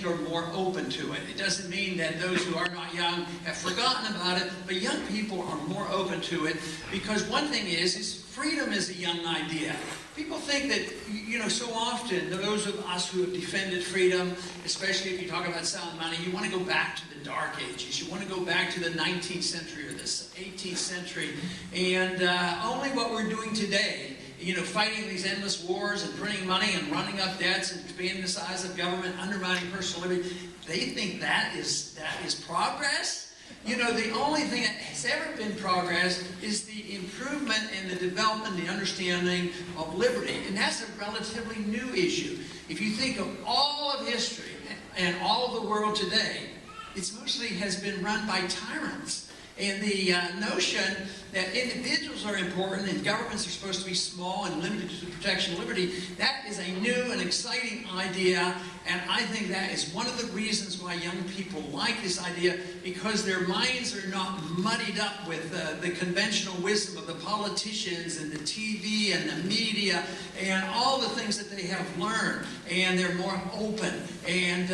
think, are more open to it. It doesn't mean that those who are not young have forgotten about it, but young people are more open to it, because one thing is freedom is a young idea. People think that, you know, so often, those of us who have defended freedom, especially if you talk about sound money, you want to go back to the Dark Ages. You want to go back to the 19th century or the 18th century. And only what we're doing today, you know, fighting these endless wars and printing money and running up debts and expanding the size of government, undermining personal liberty, they think that is progress. You know, the only thing that has ever been progress is the improvement and the development, the understanding of liberty. And that's a relatively new issue. If you think of all of history and all of the world today, it mostly has been run by tyrants. And the notion that individuals are important and governments are supposed to be small and limited to the protection of liberty, that is a new and exciting idea. And I think that is one of the reasons why young people like this idea, because their minds are not muddied up with the conventional wisdom of the politicians and the TV and the media and all the things that they have learned. And they're more open. And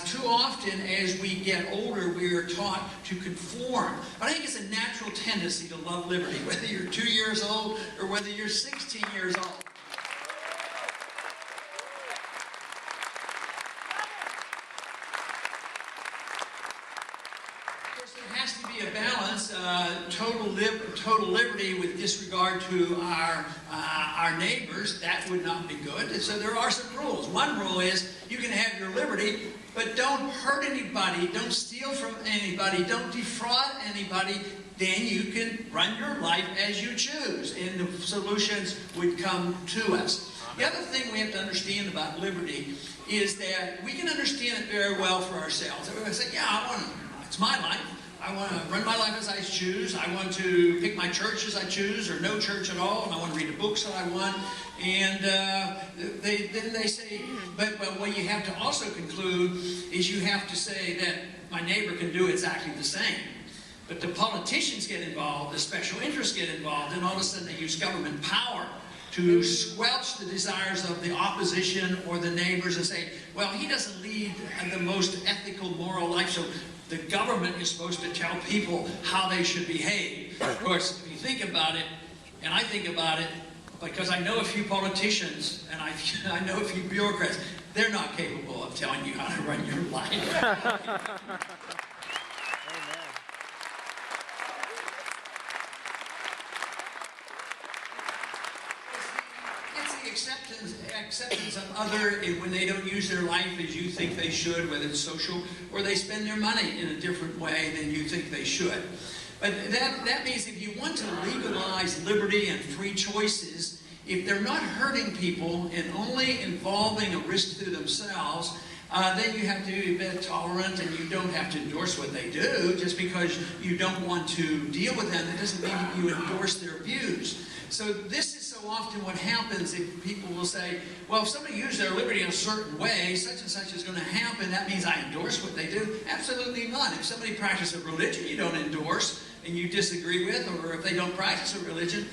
too often, as we get older, we are taught to conform. But I think it's a natural tendency to love liberty, whether you're 2 years old or whether you're 16 years old. There has to be a balance, total liberty with disregard to our neighbors. That would not be good. And so there are some rules. One rule is you can have your liberty, but don't hurt anybody, don't steal from anybody, don't defraud anybody. Then you can run your life as you choose, and the solutions would come to us. The other thing we have to understand about liberty is that we can understand it very well for ourselves. Everybody say, yeah, it's my life. I want to run my life as I choose. I want to pick my church as I choose, or no church at all, and I want to read the books that I want. And then they say, but what you have to also conclude is you have to say that my neighbor can do exactly the same. But the politicians get involved, the special interests get involved, and all of a sudden they use government power to squelch the desires of the opposition or the neighbors and say, well, he doesn't lead the most ethical, moral life, so the government is supposed to tell people how they should behave. Of course, if you think about it, and I think about it, because I know a few politicians and I know a few bureaucrats, they're not capable of telling you how to run your life. Acceptance of other when they don't use their life as you think they should, whether it's social, or they spend their money in a different way than you think they should. But that means if you want to legalize liberty and free choices, if they're not hurting people and only involving a risk to themselves, then you have to be a bit tolerant, and you don't have to endorse what they do. Just because you don't want to deal with them, that doesn't mean you endorse their views. So this is so often what happens. If people will say, well, if somebody uses their liberty in a certain way, such and such is going to happen, that means I endorse what they do. Absolutely not. If somebody practices a religion you don't endorse and you disagree with, or if they don't practice a religion,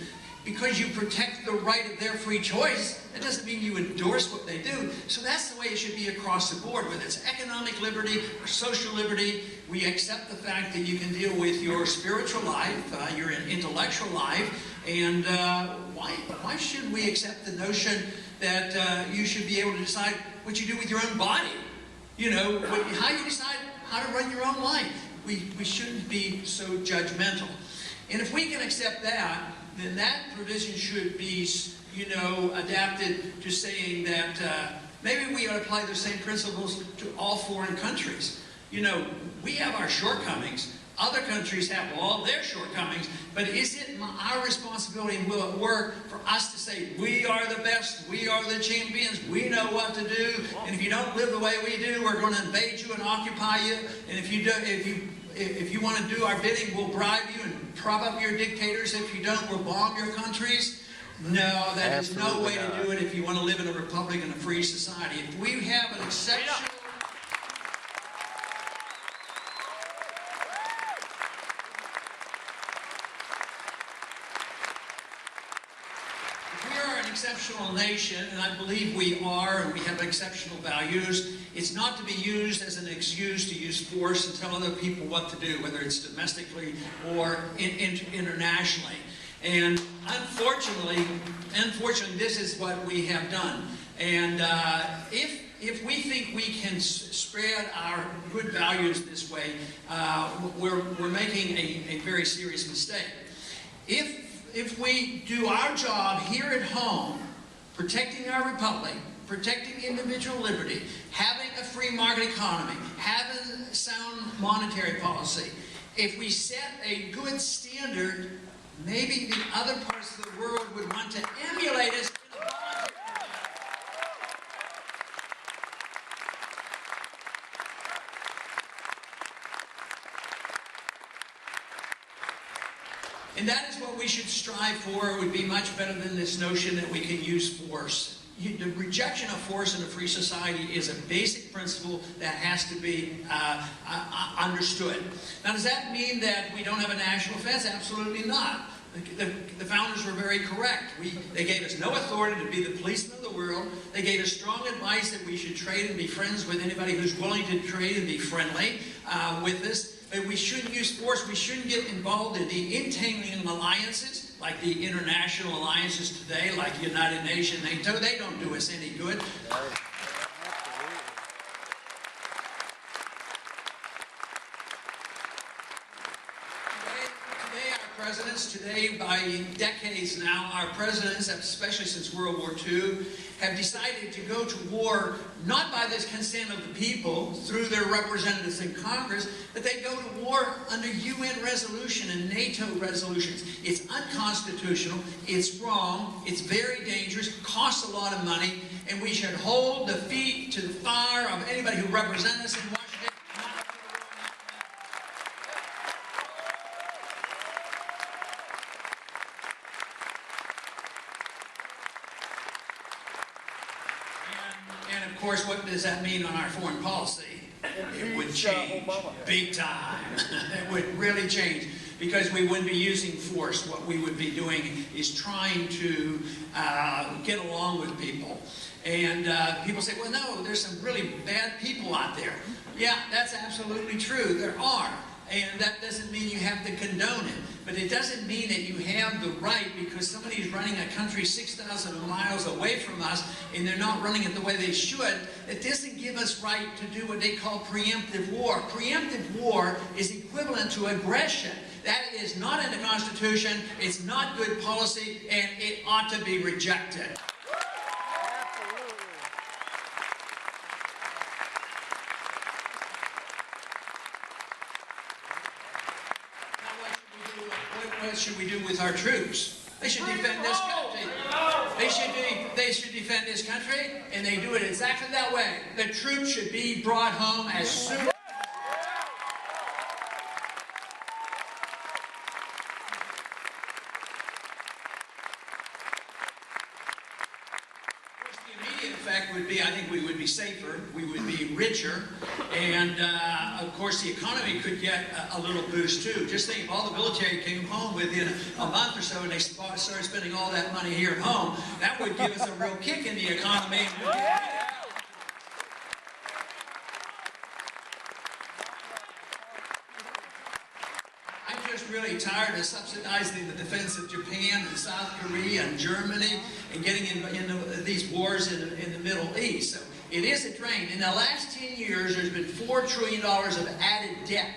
because you protect the right of their free choice, that doesn't mean you endorse what they do. So that's the way it should be across the board. Whether it's economic liberty or social liberty, we accept the fact that you can deal with your spiritual life, your intellectual life, and why should we accept the notion that you should be able to decide what you do with your own body? You know, how you decide how to run your own life. We shouldn't be so judgmental. And if we can accept that, then that provision should be, you know, adapted to saying that maybe we ought to apply the same principles to all foreign countries. You know, we have our shortcomings. Other countries have all their shortcomings, but is it our responsibility, and will it work for us to say, we are the best, we are the champions, we know what to do, and if you don't live the way we do, we're going to invade you and occupy you, and if you want to do our bidding, we'll bribe you and prop up your dictators. If you don't, we'll bomb your countries. No, that is no way to do it if you want to live in a republic and a free society. If we have an exceptional... exceptional nation, and I believe we are, and we have exceptional values. It's not to be used as an excuse to use force and tell other people what to do, whether it's domestically or internationally. And unfortunately, this is what we have done. And if we think we can spread our good values this way, we're making a very serious mistake. If we do our job here at home, protecting our republic, protecting individual liberty, having a free market economy, having sound monetary policy, if we set a good standard, maybe the other parts of the world would want to emulate us. And that is what we should strive for. It would be much better than this notion that we can use force. The rejection of force in a free society is a basic principle that has to be understood. Now, does that mean that we don't have a national defense? Absolutely not. The founders were very correct. They gave us no authority to be the policemen of the world. They gave us strong advice that we should trade and be friends with anybody who's willing to trade and be friendly with us. But we shouldn't use force. We shouldn't get involved in the entangling alliances, like the international alliances today, like the United Nations, NATO. They don't do us any good. Today, by decades now, our presidents, especially since World War II, have decided to go to war not by the consent of the people through their representatives in Congress, but they go to war under UN resolution and NATO resolutions. It's unconstitutional, it's wrong, it's very dangerous, costs a lot of money, and we should hold the feet to the fire of anybody who represents us in Washington. Of course, what does that mean on our foreign policy? It would change big time. It would really change, because we wouldn't be using force. What we would be doing is trying to get along with people. And people say, well, no, there's some really bad people out there. Yeah, that's absolutely true. There are. And that doesn't mean you have to condone it. But it doesn't mean that you have the right, because somebody's running a country 6,000 miles away from us and they're not running it the way they should. It doesn't give us right to do what they call preemptive war. Preemptive war is equivalent to aggression. That is not in the Constitution, it's not good policy, and it ought to be rejected. What should we do with our troops? They should defend this country. They should defend this country, and they do it exactly that way. The troops should be brought home as soon as would be, I think we would be safer, we would be richer, and of course the economy could get a little boost too. Just think if all the military came home within a month or so and they started spending all that money here at home, that would give us a real kick in the economy. Really tired of subsidizing the defense of Japan and South Korea and Germany and getting into these wars in the Middle East. So it is a drain. In the last 10 years, there's been $4 trillion of added debt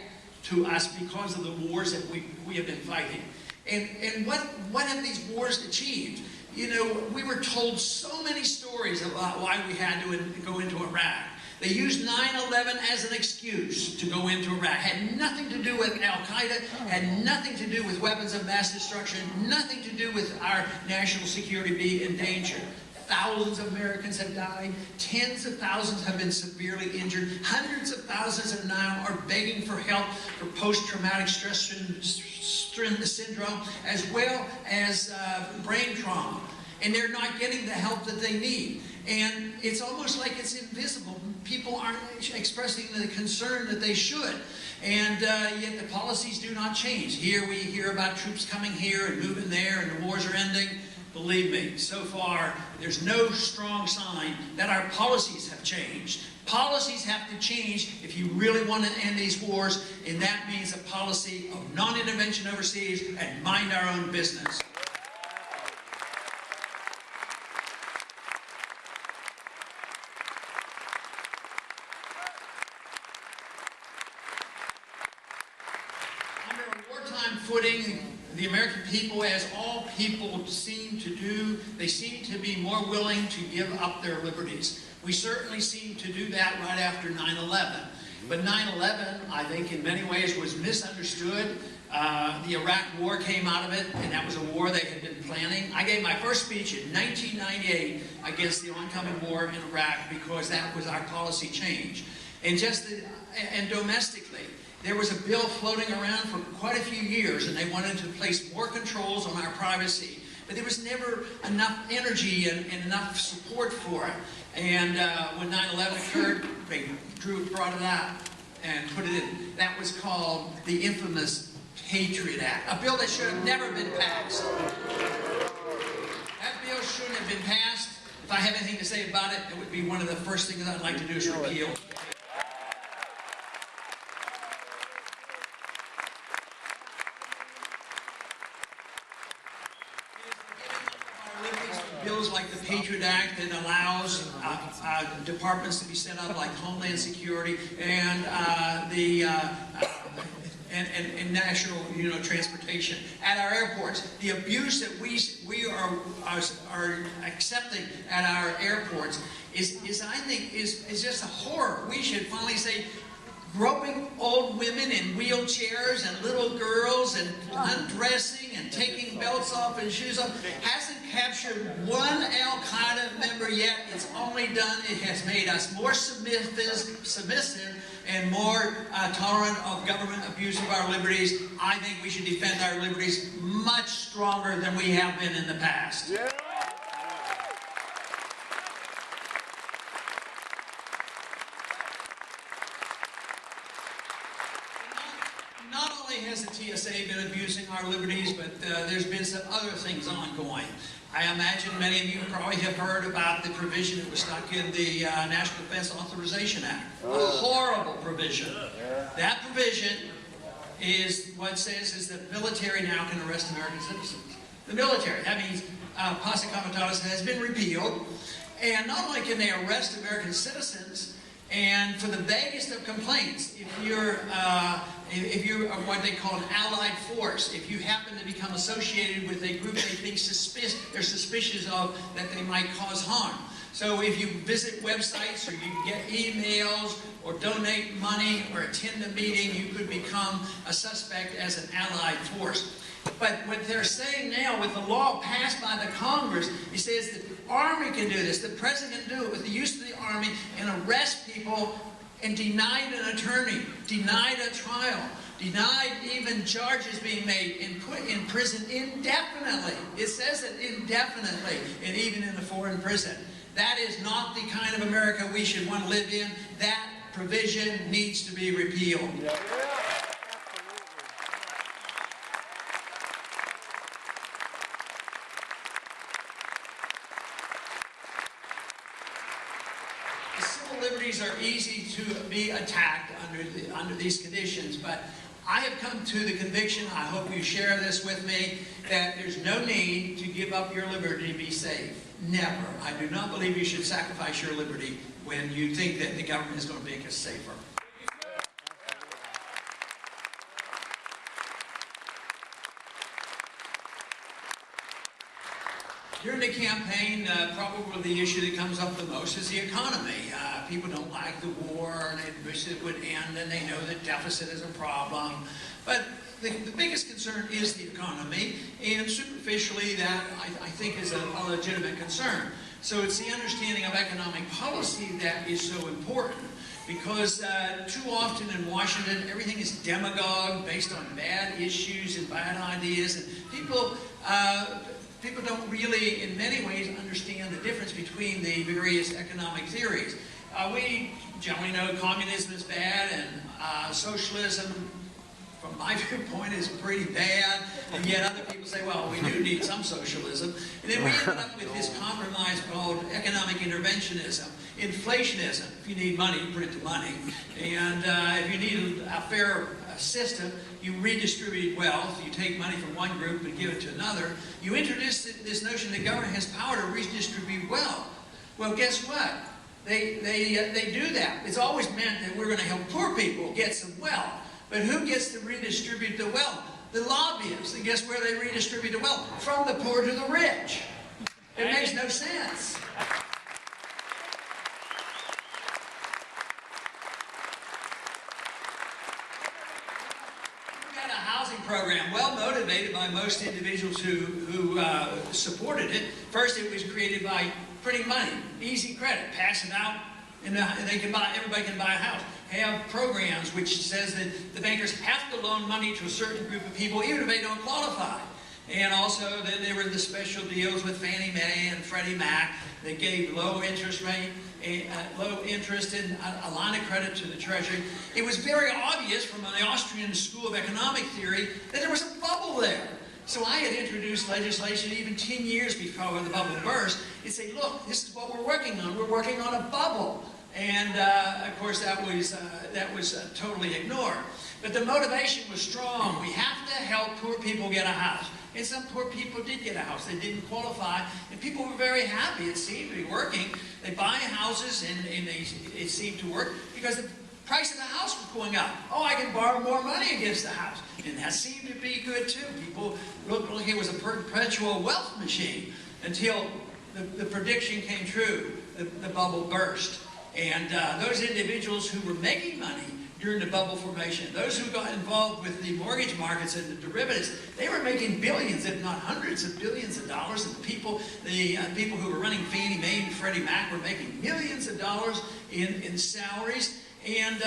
to us because of the wars that we have been fighting. And what have these wars achieved? You know, we were told so many stories about why we had to go into Iraq. They used 9/11 as an excuse to go into Iraq. Had nothing to do with Al-Qaeda, had nothing to do with weapons of mass destruction, nothing to do with our national security being in danger. Thousands of Americans have died, tens of thousands have been severely injured, hundreds of thousands now are begging for help for post-traumatic stress syndrome, as well as brain trauma. And they're not getting the help that they need. And it's almost like it's invisible. People aren't expressing the concern that they should. And yet the policies do not change. Here we hear about troops coming here and moving there and the wars are ending. believe me, so far there's no strong sign that our policies have changed. Policies have to change if you really want to end these wars, and that means a policy of non-intervention overseas and mind our own business. Under a wartime footing, the American people, as all people seem to do, they seem to be more willing to give up their liberties. We certainly seem to do that right after 9/11. But 9/11, I think, in many ways was misunderstood. The Iraq War came out of it, and that was a war they had been planning. I gave my first speech in 1998 against the oncoming war in Iraq because that was our policy change. And domestically, there was a bill floating around for quite a few years, and they wanted to place more controls on our privacy. But there was never enough energy and enough support for it. And when 9/11 occurred, they brought it out and put it in. That was called the infamous Patriot Act, a bill that should have never been passed. That bill shouldn't have been passed. If I have anything to say about it, it would be one of the first things I'd like to do is repeal. Bills like the Patriot Act that allows departments to be set up like Homeland Security and national, transportation at our airports. The abuse that we are accepting at our airports is I think just a horror. We should finally say, groping old women in wheelchairs and little girls and undressing and taking belts off and shoes off hasn't captured one Al-Qaeda member yet. It's only done, it has made us more submissive and more tolerant of government abuse of our liberties. I think we should defend our liberties much stronger than we have been in the past. Yeah. Not only has the TSA been abusing our liberties, but there's been some other things ongoing. I imagine many of you probably have heard about the provision that was stuck in the National Defense Authorization Act. A horrible provision. That provision is what says is that military now can arrest American citizens. The military, that means posse comitatus has been repealed, and not only can they arrest American citizens, and for the vaguest of complaints, if you're what they call an allied force, if you happen to become associated with a group they think they're suspicious of that they might cause harm. So if you visit websites or you get emails or donate money or attend a meeting, you could become a suspect as an allied force. But what they're saying now with the law passed by the Congress, it says the Army can do this, the President can do it with the use of the Army and arrest people and denied an attorney, denied a trial, denied even charges being made and put in prison indefinitely. It says it indefinitely, and even in a foreign prison. That is not the kind of America we should want to live in. That provision needs to be repealed. Yeah. Liberties are easy to be attacked under these conditions, but I have come to the conviction, I hope you share this with me, that there's no need to give up your liberty to be safe. Never. I do not believe you should sacrifice your liberty when you think that the government is going to make us safer. During the campaign, probably the issue that comes up the most is the economy. People don't like the war, and they wish it would end, and they know that deficit is a problem. But the biggest concern is the economy, and superficially that I think is a legitimate concern. So it's the understanding of economic policy that is so important, because too often in Washington, everything is demagogue, based on bad issues and bad ideas, and people don't really, in many ways, understand the difference between the various economic theories. We generally know communism is bad and socialism from my viewpoint, is pretty bad, and yet other people say, well, we do need some socialism. And then we ended up with this compromise called economic interventionism, inflationism. If you need money, you print the money. And if you need a fair system, you redistribute wealth. You take money from one group and give it to another. You introduce this notion that government has power to redistribute wealth. Well, guess what? They do that. It's always meant that we're going to help poor people get some wealth. But who gets to redistribute the wealth? The lobbyists. And guess where they redistribute the wealth? From the poor to the rich. It makes no sense. We got a housing program, well motivated by most individuals who supported it. First, it was created by printing money, easy credit, pass it out, and they can buy. Everybody can buy a house. Have programs which says that the bankers have to loan money to a certain group of people, even if they don't qualify. And also, then there were the special deals with Fannie Mae and Freddie Mac that gave low interest rate, low interest in a line of credit to the Treasury. It was very obvious from the Austrian School of Economic Theory that there was a bubble there. So I had introduced legislation even 10 years before the bubble burst. It'd say, look, this is what we're working on. We're working on a bubble. And of course, that was totally ignored. But the motivation was strong. We have to help poor people get a house. And some poor people did get a house. They didn't qualify. And people were very happy. It seemed to be working. They buy houses, and it seemed to work because the price of the house was going up. Oh, I can borrow more money against the house. And that seemed to be good, too. People looked like it was a perpetual wealth machine until the prediction came true. The bubble burst. And those individuals who were making money during the bubble formation, those who got involved with the mortgage markets and the derivatives, they were making billions, if not hundreds of billions of dollars. And the people who were running Fannie Mae and Freddie Mac were making millions of dollars in salaries. And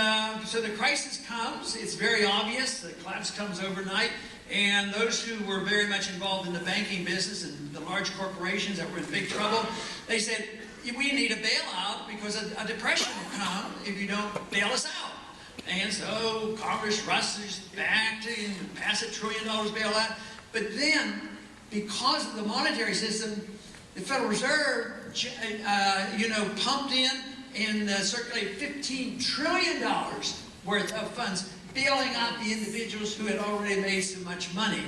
so the crisis comes. It's very obvious. The collapse comes overnight. And those who were very much involved in the banking business and the large corporations that were in big trouble, they said, we need a bailout because a depression will come if you don't bail us out. And so Congress rushes back to pass $1 trillion bailout. But then, because of the monetary system, the Federal Reserve, pumped in and circulated $15 trillion worth of funds, bailing out the individuals who had already made so much money.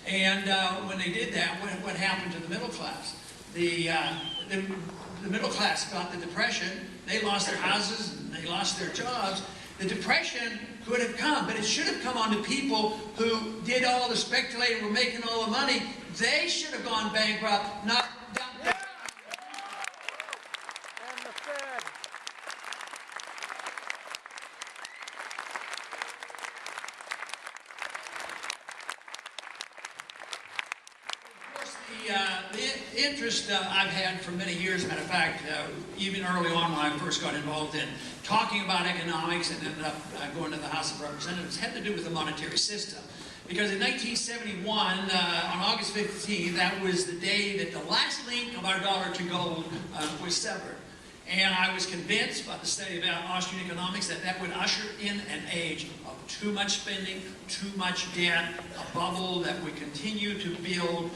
And when they did that, what happened to the middle class? The middle class got the depression. They lost their houses and they lost their jobs. The depression could have come, but it should have come on to people who did all the speculating, were making all the money. They should have gone bankrupt, not and the Fed. The interest I've had for many years, as a matter of fact, even early on when I first got involved in talking about economics and ended up going to the House of Representatives, had to do with the monetary system. Because in 1971, on August 15th, that was the day that the last link of our dollar to gold was severed. And I was convinced by the study about Austrian economics that that would usher in an age of too much spending, too much debt, a bubble that would continue to build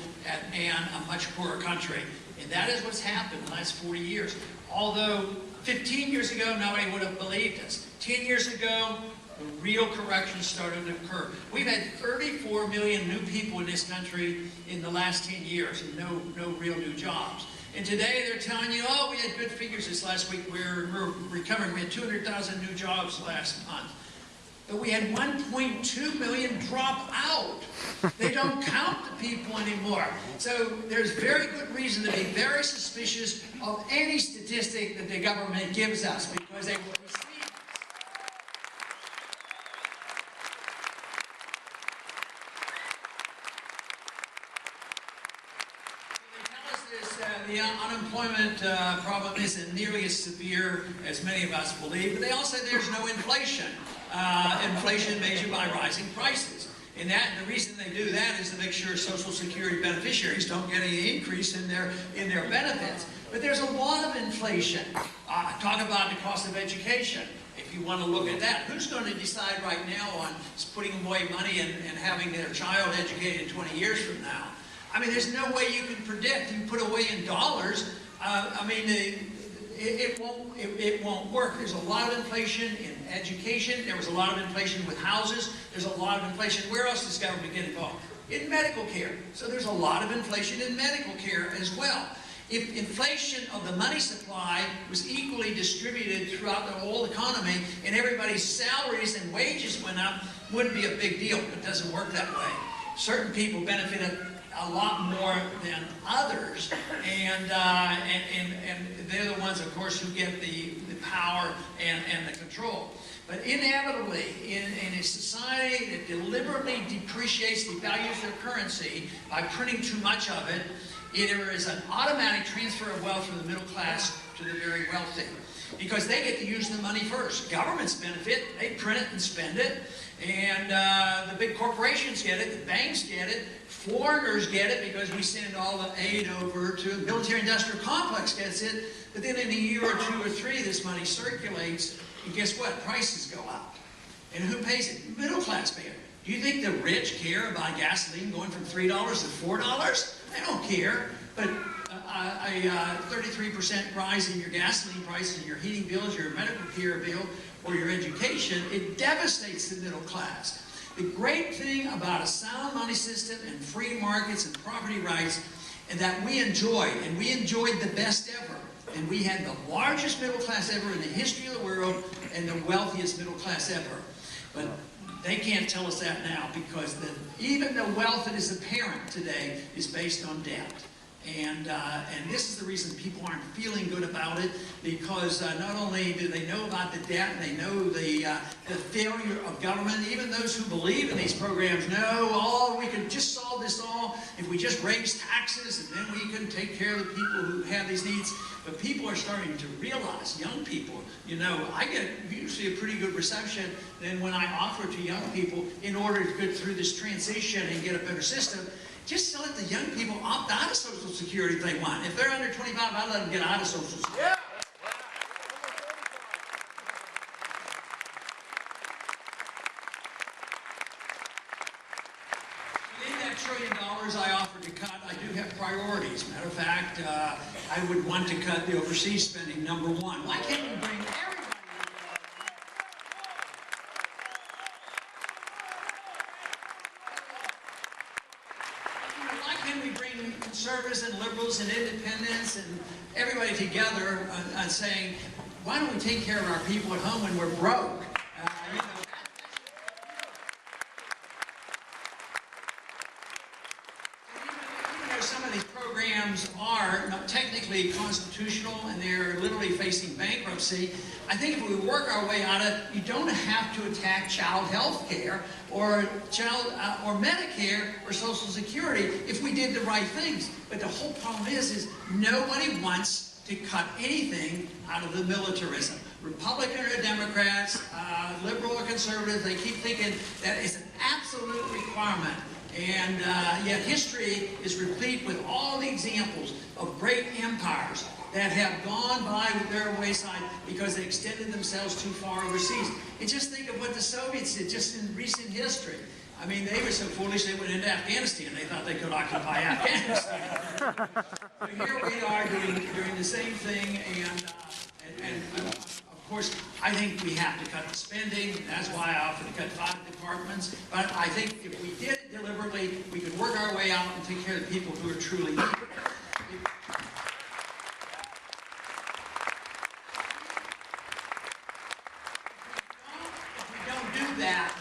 and a much poorer country. And that is what's happened in the last 40 years. Although 15 years ago, nobody would have believed us. 10 years ago, the real correction started to occur. We've had 34 million new people in this country in the last 10 years and no real new jobs. And today they're telling you, oh, we had good figures this last week. We're recovering. We had 200,000 new jobs last month. But we had 1.2 million drop out. They don't count the people anymore. So there's very good reason to be very suspicious of any statistic that the government gives us because they will receive. The unemployment problem isn't nearly as severe as many of us believe, but they all say there's no inflation. Inflation measured by rising prices. And the reason they do that is to make sure Social Security beneficiaries don't get any increase in their benefits. But there's a lot of inflation. Talk about the cost of education. If if you want to look at that. Who's going to decide right now on putting away money and having their child educated 20 years from now? I mean, there's no way you can predict. You put away in dollars, I mean, it won't work. There's a lot of inflation in education. There was a lot of inflation with houses. There's a lot of inflation. Where else does government get involved? In medical care. So there's a lot of inflation in medical care as well. If inflation of the money supply was equally distributed throughout the whole economy and everybody's salaries and wages went up, wouldn't be a big deal. It doesn't work that way. Certain people benefited a lot more than others, and they're the ones, of course, who get the power and the control. But inevitably, in a society that deliberately depreciates the value of their currency by printing too much of it, there is an automatic transfer of wealth from the middle class to the very wealthy. Because they get to use the money first. Governments benefit, they print it and spend it, and the big corporations get it, the banks get it, foreigners get it because we send all the aid over to the military-industrial complex gets it, but then in a year or two or three this money circulates, and guess what? Prices go up. And who pays it? Middle class pay it. Do you think the rich care about gasoline going from $3 to $4? They don't care. But a 33% rise in your gasoline prices, your heating bills, your medical care bill, or your education, it devastates the middle class. The great thing about a sound money system and free markets and property rights, and that we enjoyed, and we enjoyed the best ever, and we had the largest middle class ever in the history of the world, and the wealthiest middle class ever. But they can't tell us that now because even the wealth that is apparent today is based on debt. And this is the reason people aren't feeling good about it, because not only do they know about the debt, and they know the failure of government. Even those who believe in these programs know, we can just solve this all if we just raise taxes, and then we can take care of the people who have these needs. But people are starting to realize, young people, I get usually a pretty good reception than when I offer to young people in order to get through this transition and get a better system. Just to let the young people opt out of Social Security if they want. If they're under 25, I let them get out of Social Security. Yeah. Within that $1 trillion I offered to cut, I do have priorities. Matter of fact, I would want to cut the overseas spending, number one. Why can't we bring everybody? Conservatives and liberals and independents and everybody together on saying, why don't we take care of our people at home when we're broke? Even though some of these programs are not technically constitutional and they're literally facing bankruptcy, I think if we work our way out of it, you don't have to attack child health care or Medicare or Social Security if we did the right things. But the whole problem is nobody wants to cut anything out of the militarism. Republican or Democrats, liberal or conservative, they keep thinking that it's an absolute requirement. And yet history is replete with all the examples of great empires that have gone by with their wayside because they extended themselves too far overseas. And just think of what the Soviets did just in recent history. I mean, they were so foolish they went into Afghanistan. They thought they could occupy Afghanistan. So here we are doing the same thing, and of course, I think we have to cut the spending. That's why I offered to cut 5 departments. But I think if we did it deliberately, we could work our way out and take care of the people who are truly needed.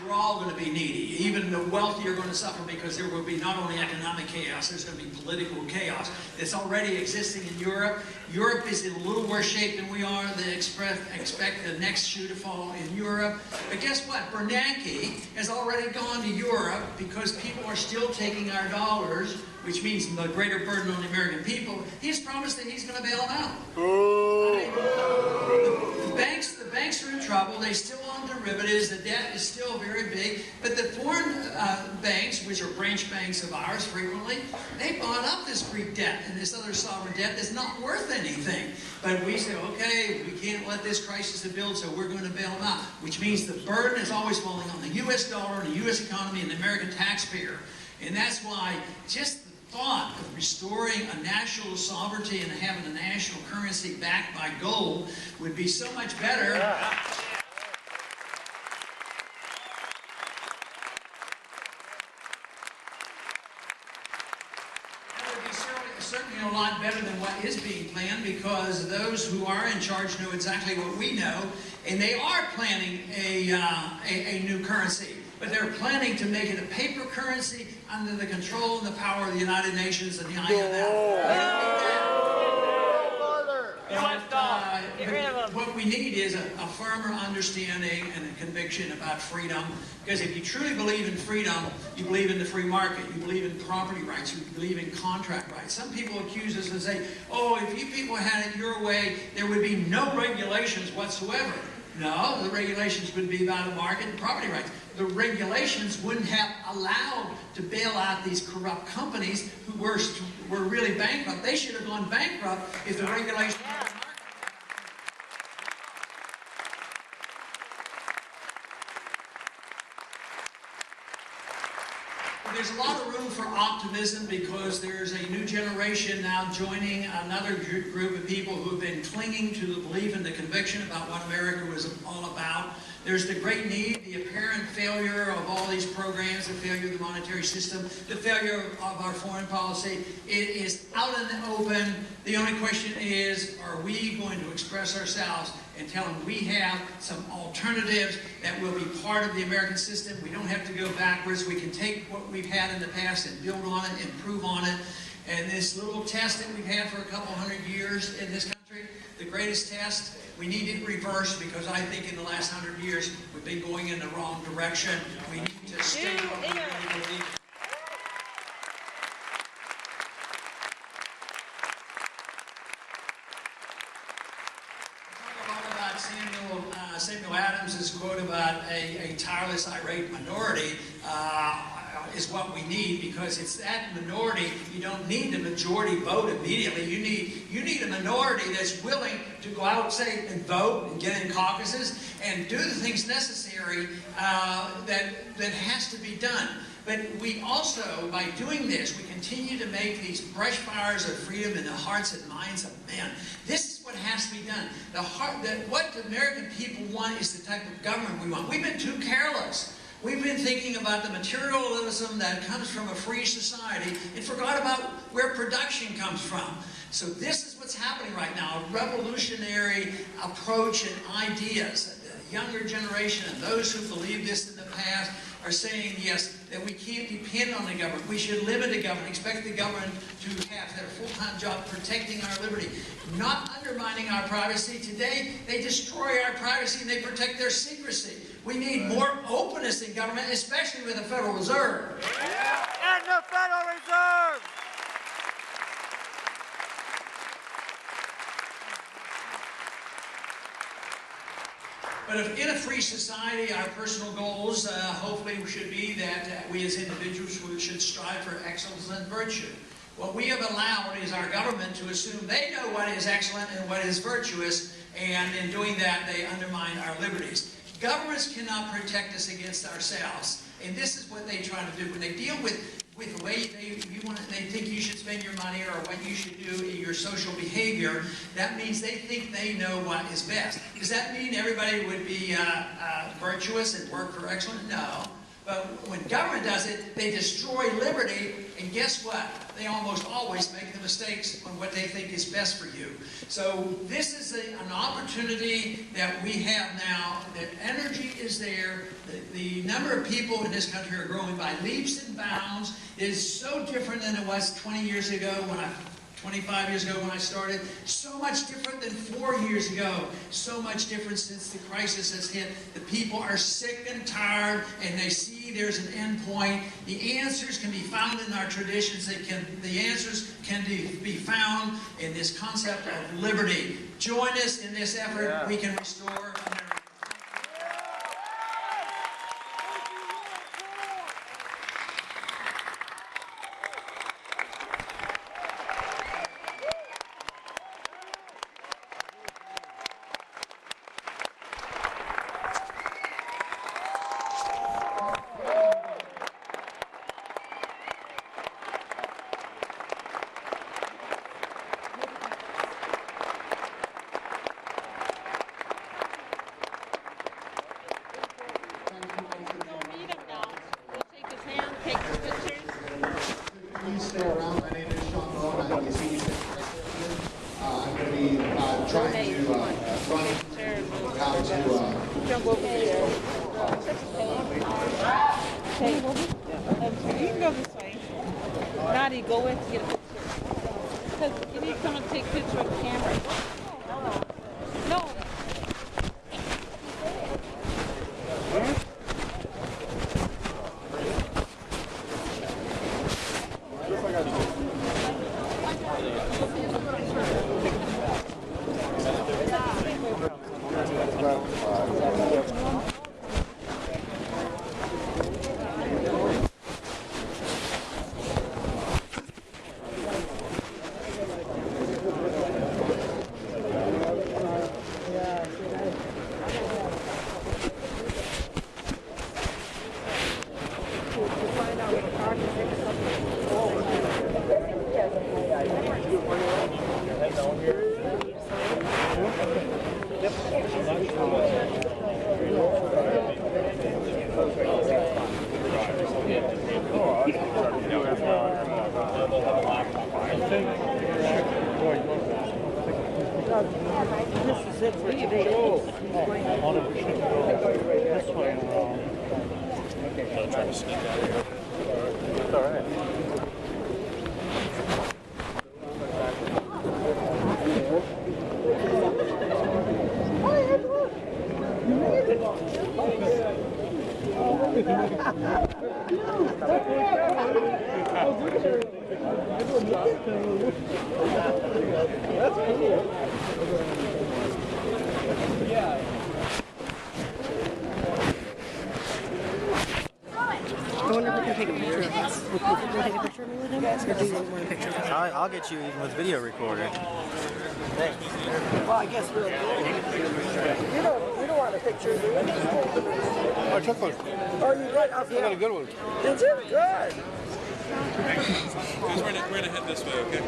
We're all going to be needy. Even the wealthy are going to suffer because there will be not only economic chaos, there's going to be political chaos that's already existing in Europe. Europe is in a little worse shape than we are. They expect the next shoe to fall in Europe. But guess what? Bernanke has already gone to Europe because people are still taking our dollars, which means the greater burden on the American people. He's promised that he's going to bail them out. The banks banks are in trouble. They still own derivatives. The debt is still very big. But the foreign banks, which are branch banks of ours frequently, they bought up this Greek debt and this other sovereign debt that's not worth anything. But we say, okay, we can't let this crisis build, so we're going to bail them out, which means the burden is always falling on the U.S. dollar and the U.S. economy and the American taxpayer. And that's why just the thought of restoring a national sovereignty and having a national currency backed by gold would be so much better. Certainly a lot better than what is being planned, because those who are in charge know exactly what we know, and they are planning a new currency. But they're planning to make it a paper currency under the control and the power of the United Nations and the IMF. What we need is a firmer understanding and a conviction about freedom. Because if you truly believe in freedom, you believe in the free market, you believe in property rights, you believe in contract rights. Some people accuse us and say, oh, if you people had it your way, there would be no regulations whatsoever. No, the regulations would be about the market and property rights. The regulations wouldn't have allowed to bail out these corrupt companies who were really bankrupt. They should have gone bankrupt if the regulations were market. There's a lot of room for optimism, because there's a new generation now joining another group of people who have been clinging to the belief and the conviction about what America was all about. There's the great need, the apparent failure of all these programs, the failure of the monetary system, the failure of our foreign policy. It is out in the open. The only question is, are we going to express ourselves and tell them we have some alternatives that will be part of the American system? We don't have to go backwards. We can take what we've had in the past and build on it, improve on it. And this little test that we've had for a couple hundred years in this country, the greatest test, we need it reversed, because I think in the last 100 years we've been going in the wrong direction. We need to stay what we really believe. Samuel Adams' quote about a tireless, irate minority is what we need, because it's that minority. You don't need the majority vote immediately. You need a minority that's willing to go out, say, and vote and get in caucuses and do the things necessary that has to be done. But we also, by doing this, we continue to make these brush fires of freedom in the hearts and minds of men. This is what has to be done. What the American people want is the type of government we want. We've been too careless. We've been thinking about the materialism that comes from a free society and forgot about where production comes from. So this is what's happening right now, a revolutionary approach and ideas. The younger generation and those who believe this in the past are saying, yes, that we can't depend on the government. We should limit the government, expect the government to have a full-time job protecting our liberty, not undermining our privacy. Today, they destroy our privacy and they protect their secrecy. We need more openness in government, especially with the Federal Reserve. And the Federal Reserve! But if in a free society, our personal goals hopefully should be that we as individuals should strive for excellence and virtue. What we have allowed is our government to assume they know what is excellent and what is virtuous, and in doing that, they undermine our liberties. Governments cannot protect us against ourselves, and this is what they try to do. When they deal with the way they think you should spend your money or what you should do in your social behavior, that means they think they know what is best. Does that mean everybody would be virtuous and work for excellence? No. But when government does it, they destroy liberty, and guess what? They almost always make the mistakes on what they think is best for you. So this is an opportunity that we have now. That energy is there. The number of people in this country are growing by leaps and bounds. It is so different than it was 20 years ago 25 years ago when I started, so much different than 4 years ago, so much different since the crisis has hit. The people are sick and tired, and they see there's an end point. The answers can be found in our traditions. The answers can be found in this concept of liberty. Join us in this effort. We can restore America. Hey, you can go this way. Nadia, go in to get a picture. Because you need someone to take a picture of the camera. No. This is it for today. This way around. Okay. I'm trying to sneak out here. It's all right. I wonder if we can take a picture of us. Will you take a picture of me with him? Or do you want a picture of us? I'll get you even with video recording. Well, I guess we'll You don't want a picture, do you? I took one. Oh, you did? I got a good one. Did you? Good. Guys, we're gonna head this way, okay?